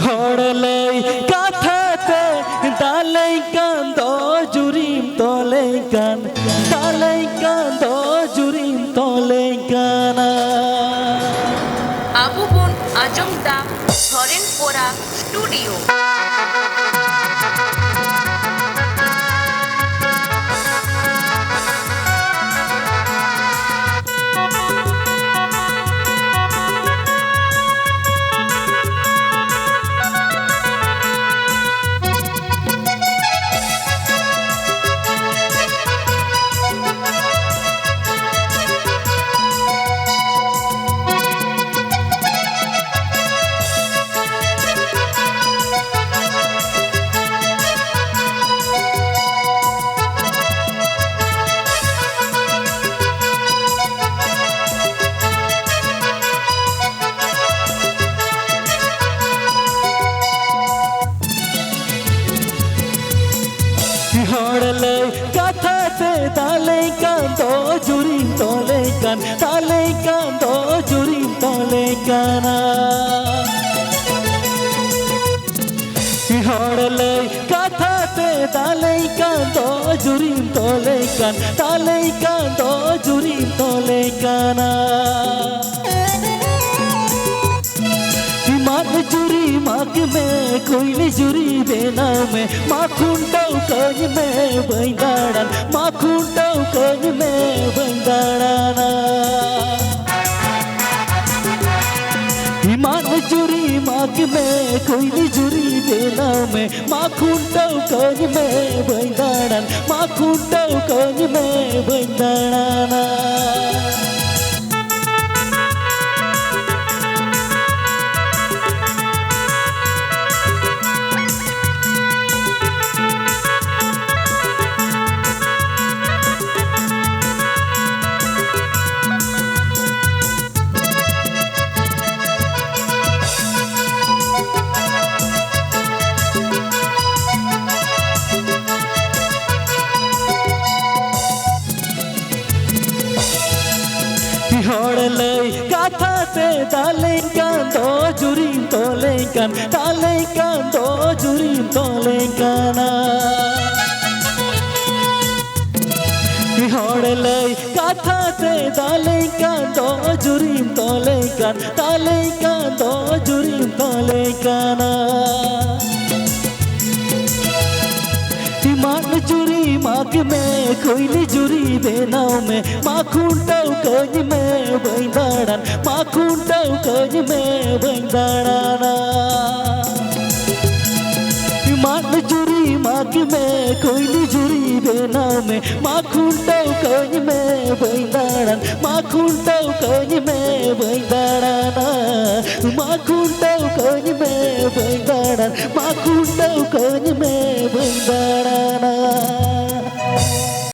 Horley, Katate, Dalekan, Dojurim, Tolekan, Dalekan, Dojurim, Tolekana. Abu Bon Ajamda, Thorenpora Studio. Horley, Katate, Dalekan, Dojurim, Tolekan, Dalekan, Dojurim, Tolekana. Horley, Katate, Dalekan, Dojurim, Tolekan, Dalekan, Dojurim, Tolekana. जुरी माग में कोयले जुरी देना में माखून टौकज में बंदाड़न माखून टौकज में बंदाड़ना ईमान जुरी माग में कोयले जुरी देना में माखून टौकज में बंदाड़न माखून टौकज में बंदाड़ना Horley, Katate, Dalekan, Dojurim, Tolekan, Dalekan, Dojurim, Tolekana. Horley, Katate, Dalekan, Dojurim, Tolekan, Dalekan, Dojurim, Tolekana. ईमान जुरी माग में कोयले जुरी देनाव में माखून टौकज में बंदाड़न माखून टौकज में बंदाड़ना ईमान जुरी माग में कोयले जुरी देनाव में माखून टौकज में बंदाड़न माखून टौकज में बंदाड़ना माखून टौकज में बंदाड़न माखून टौकज में बंदाड़ना